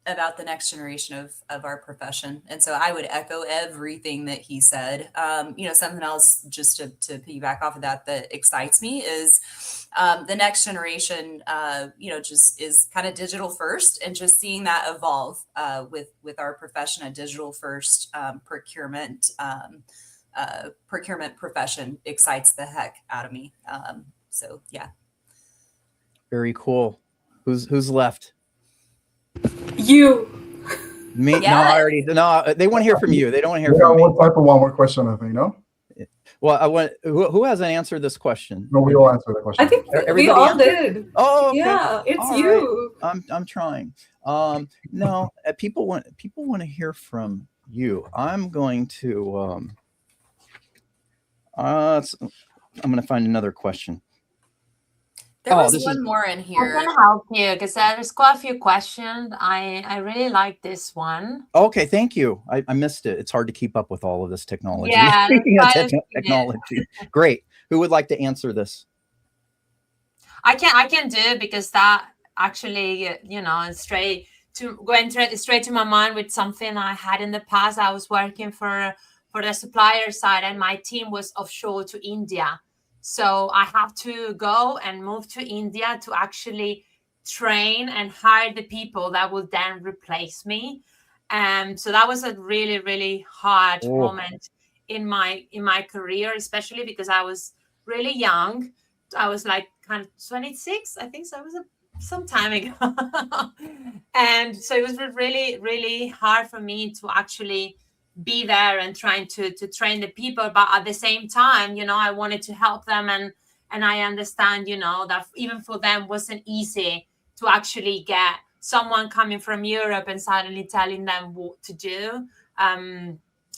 the next generation of our profession. And so I would echo everything that he said. Something else just to piggyback off of that excites me is the next generation, just is kind of digital first, and just seeing that evolve with our profession, a digital first procurement profession excites the heck out of me. So yeah. Very cool. Who's left? You. Me? Yeah. No, I already. No, they want to hear from you. They don't want to hear We from got me. one type of one more question, I think, no? Well, I want. Who hasn't answered this question? No, we all answer the question. I think we Everybody all answered? did. Oh, okay. Yeah, it's All you. right. I'm trying. No, people want to hear from you. I'm going to. I'm going to find another question. There was one more in I here. can help you because there's quite a few questions. I really like this one. Okay, thank you. I missed it. It's hard to keep up with all of this technology. Yeah, technology. Great. Who would like to answer this? I can do it because that actually, is straight to my mind with something I had in the past. I was working for the supplier side, and my team was offshore to India. So I have to go and move to India to actually train and hire the people that will then replace me. And so that was a really, really hard moment in my career, especially because I was really young. I was like kind of 26, I think. So it was some time ago. And so it was really, really hard for me to actually be there and trying to train the people. But at the same time, I wanted to help them. And I understand, that even for them wasn't easy to actually get someone coming from Europe and suddenly telling them what to do.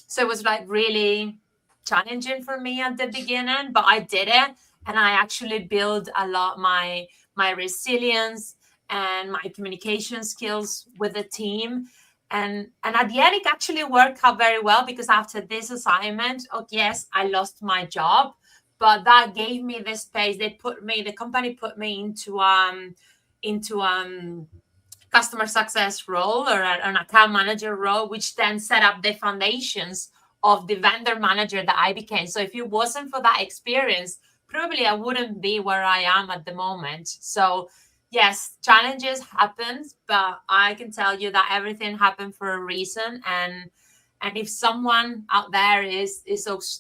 So it was like really challenging for me at the beginning, but I did it. And I actually built a lot my resilience and my communication skills with the team. And at the end, it actually worked out very well, because after this assignment, yes, I lost my job, but that gave me the space. The company put me into customer success role, or an account manager role, which then set up the foundations of the vendor manager that I became. So if it wasn't for that experience, probably I wouldn't be where I am at the moment. So yes, challenges happen, but I can tell you that everything happened for a reason. And if someone out there is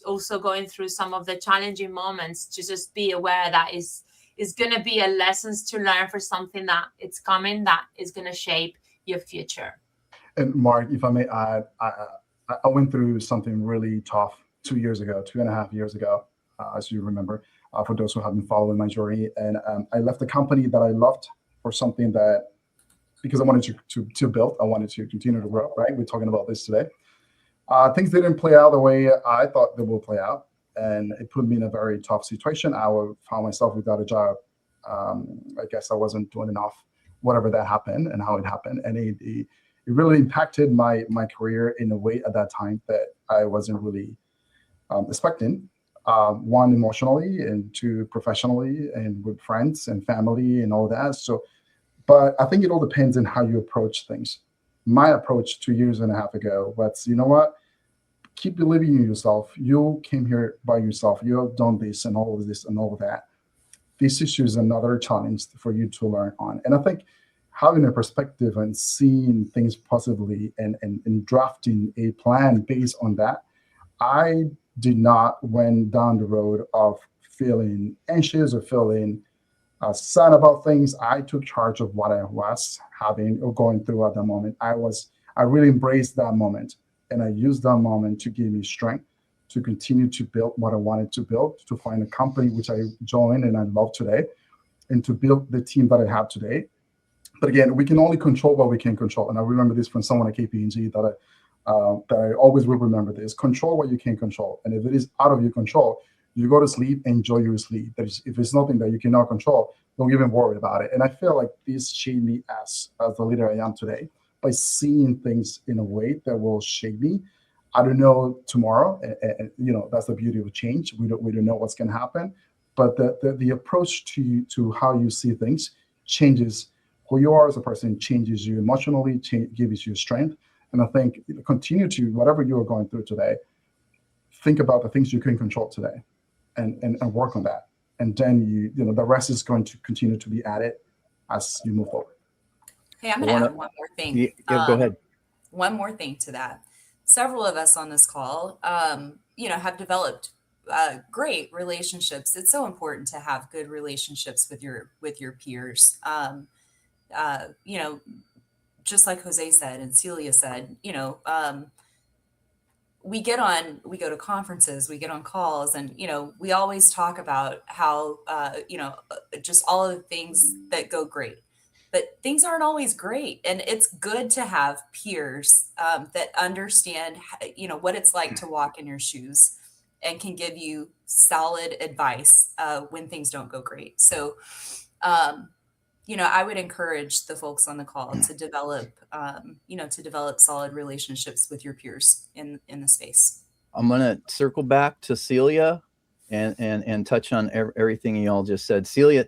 also going through some of the challenging moments, to just be aware that is going to be a lessons to learn for something that it's coming, that is going to shape your future. And Mark, if I may add, I went through something really tough 2 years ago, 2.5 years ago, as you remember, for those who have been following my journey. And I left the company that I loved for something that, because I wanted to build, I wanted to continue to grow, right? We're talking about this today. Things didn't play out the way I thought they would play out. And it put me in a very tough situation. I found myself without a job. I guess I wasn't doing enough, whatever that happened and how it happened. And it really impacted my career in a way at that time that I wasn't really expecting. One, emotionally, and two, professionally, and with friends and family and all that. So, but I think it all depends on how you approach things. My approach 2.5 years ago was, you know what? Keep believing in yourself. You came here by yourself. You have done this and all of this and all of that. This issue is another challenge for you to learn on. And I think having a perspective and seeing things positively and drafting a plan based on that, I did not went down the road of feeling anxious or feeling sad about things. I took charge of what I was having or going through at that moment. I really embraced that moment, and I used that moment to give me strength to continue to build what I wanted to build, to find a company which I joined and I love today, and to build the team that I have today. But again, we can only control what we can control. And I remember this from someone at KPMG that I always will remember this: control what you can control. And if it is out of your control, you go to sleep, enjoy your sleep. If it's nothing that you cannot control, don't even worry about it. And I feel like this shaped me as the leader I am today, by seeing things in a way that will shape me. I don't know tomorrow, and that's the beauty of change. We don't know what's going to happen, but the approach to how you see things changes who you are as a person, changes you emotionally, gives you strength. And I think continue to, whatever you are going through today, think about the things you can control today, and work on that. And then the rest is going to continue to be added as you move forward. Hey, I'm going to add one more thing. Yeah, go ahead. One more thing to that. Several of us on this call, have developed great relationships. It's so important to have good relationships with your peers. just like Jose said and Celia said, you know, we go to conferences, we get on calls, and, you know, we always talk about how, you know, just all of the things that go great. But things aren't always great. And it's good to have peers that understand, you know, what it's like to walk in your shoes and can give you solid advice when things don't go great. So, you know, I would encourage the folks on the call to develop, you know, to develop solid relationships with your peers in the space. I'm going to circle back to Celia and touch on everything you all just said. Celia,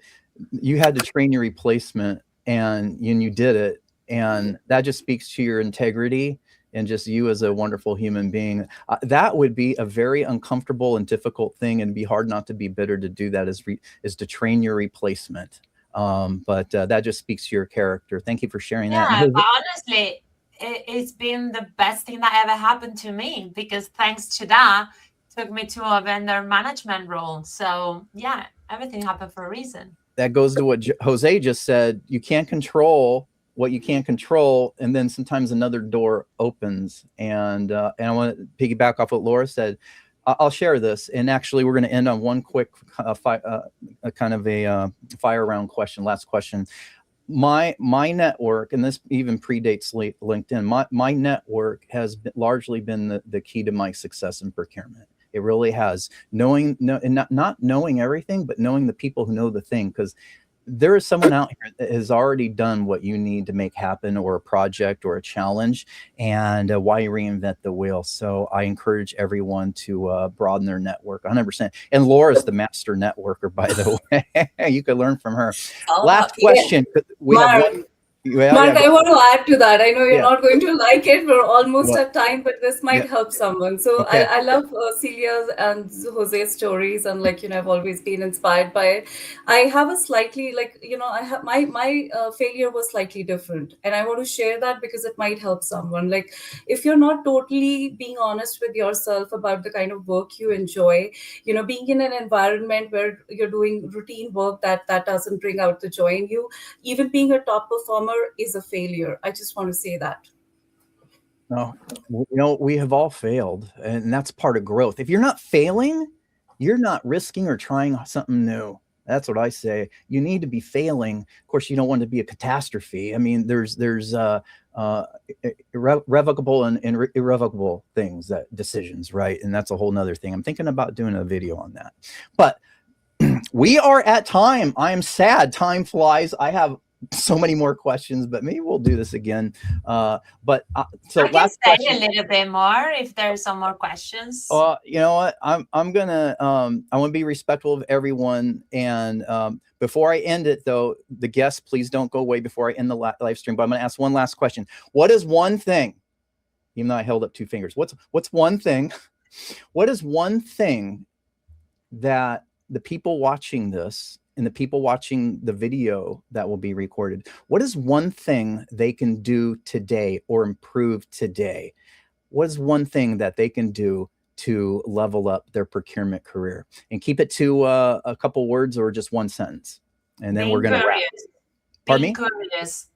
you had to train your replacement, and you did it. And that just speaks to your integrity and just you as a wonderful human being. That would be a very uncomfortable and difficult thing, and be hard not to be bitter to do that, is to train your replacement. But that just speaks to your character. Thank you for sharing that. Yeah, but honestly, it's been the best thing that ever happened to me, because thanks to that, took me to a vendor management role. So yeah, everything happened for a reason. That goes to what Jose just said. You can't control what you can't control, and then sometimes another door opens. And I want to piggyback off what Laura said. I'll share this, and actually we're going to end on one quick kind of a fire round question, last question. My network, and this even predates LinkedIn, my network has largely been the key to my success in procurement. It really has. Not knowing everything, but knowing the people who know the thing, because there is someone out here that has already done what you need to make happen, or a project or a challenge, and why reinvent the wheel? So I encourage everyone to broaden their network 100%. And Laura's the master networker, by the way. You could learn from her. Last question. We have one. Mark, I want to add to that. I know you're not going to like it. We're almost at time, but this might help someone. So I love Celia's and Jose's stories, and I've always been inspired by it. I have a slightly I have my failure was slightly different, and I want to share that because it might help someone. Like, if you're not totally being honest with yourself about the kind of work you enjoy, being in an environment where you're doing routine work that doesn't bring out the joy in you, even being a top performer is a failure. I just want to say that. No, we have all failed, and that's part of growth. If you're not failing, you're not risking or trying something new. That's what I say. You need to be failing. Of course, you don't want to be a catastrophe. I mean, there's irrevocable and irrevocable decisions, right? And that's a whole nother thing. I'm thinking about doing a video on that. But we are at time. I am sad. Time flies. I have so many more questions, but maybe we'll do this again. So I can say a little bit more if there's some more questions. You know what? I want to be respectful of everyone. And before I end it, though, the guests, please don't go away before I end the live stream. But I'm going to ask one last question. What is one thing? Even though I held up 2 fingers, what's one thing? What is one thing that the people watching this and the people watching the video that will be recorded, what is one thing they can do today or improve today? What is one thing that they can do to level up their procurement career? And keep it to a couple words or just one sentence. And then we're going to wrap. Pardon me?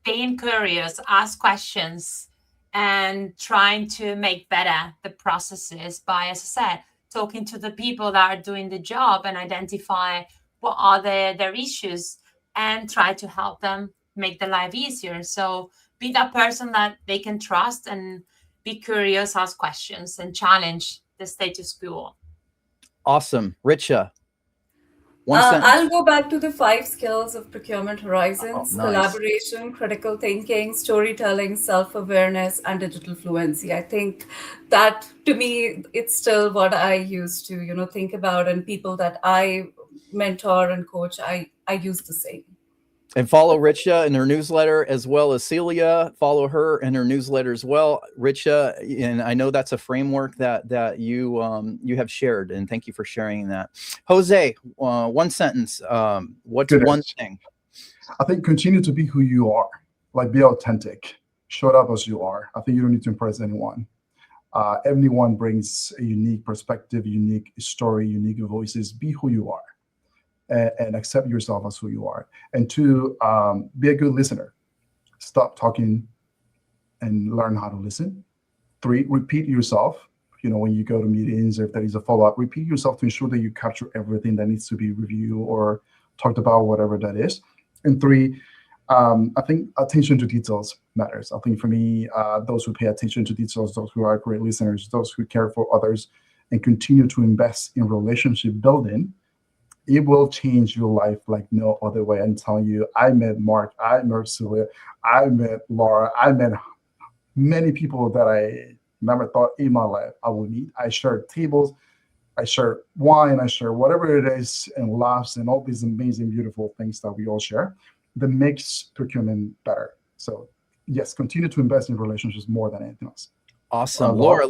Being curious, ask questions, and trying to make better the processes by, as I said, talking to the people that are doing the job and identify what are their issues and try to help them make their life easier. So be that person that they can trust, and be curious, ask questions, and challenge the status quo. Awesome. Richa, I'll go back to the 5 skills of Procurement Horizons: nice. Collaboration, critical thinking, storytelling, self-awareness, and digital fluency. I think that, to me, it's still what I used to, think about, and people that I mentor and coach, I use the same. And follow Richa in her newsletter, as well as Celia. Follow her in her newsletter as well, Richa. And I know that's a framework that you have shared, and thank you for sharing that. Jose, one sentence. What's one thing? I think continue to be who you are. Like, be authentic. Show up as you are. I think you don't need to impress anyone. Everyone brings a unique perspective, unique story, unique voices. Be who you are. And accept yourself as who you are. And 2, be a good listener. Stop talking and learn how to listen. 3, repeat yourself. When you go to meetings, if there is a follow-up, repeat yourself to ensure that you capture everything that needs to be reviewed or talked about, whatever that is. And 3, I think attention to details matters. I think for me, those who pay attention to details, those who are great listeners, those who care for others, and continue to invest in relationship building, it will change your life like no other way. I'm telling you, I met Mark, I met Celia, I met Laura, I met many people that I never thought in my life I would meet. I shared tables, I share wine, I share whatever it is, and laughs, and all these amazing, beautiful things that we all share that makes procurement better. So yes, continue to invest in relationships more than anything else. Awesome. Laura,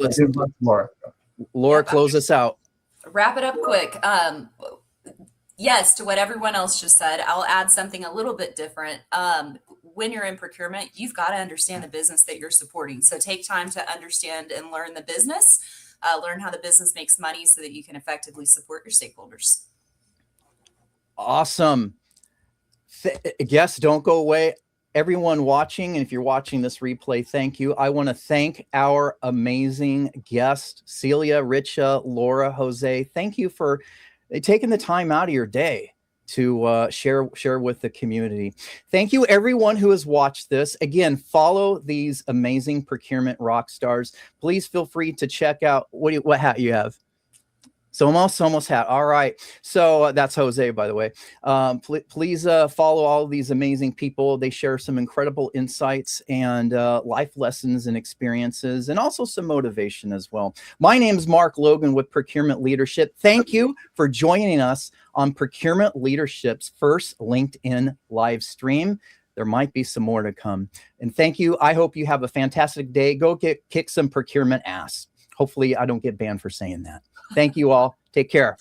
Laura, close us out. Wrap it up quick. Yes, to what everyone else just said, I'll add something a little bit different. When you're in procurement, you've got to understand the business that you're supporting. So take time to understand and learn the business, learn how the business makes money so that you can effectively support your stakeholders. Awesome. Guests, don't go away. Everyone watching, and if you're watching this replay, thank you. I want to thank our amazing guests, Celia, Richa, Laura, Jose. Thank you for taking the time out of your day to share with the community. Thank you, everyone who has watched this. Again, follow these amazing procurement rock stars. Please feel free to check out what hat you have. Somos hat. All right. So that's Jose, by the way. Please follow all of these amazing people. They share some incredible insights and life lessons and experiences, and also some motivation as well. My name is Mark Logan with Procurement Leadership. Thank you for joining us on Procurement Leadership's first LinkedIn live stream. There might be some more to come. And thank you. I hope you have a fantastic day. Go kick some procurement ass. Hopefully I don't get banned for saying that. Thank you all. Take care.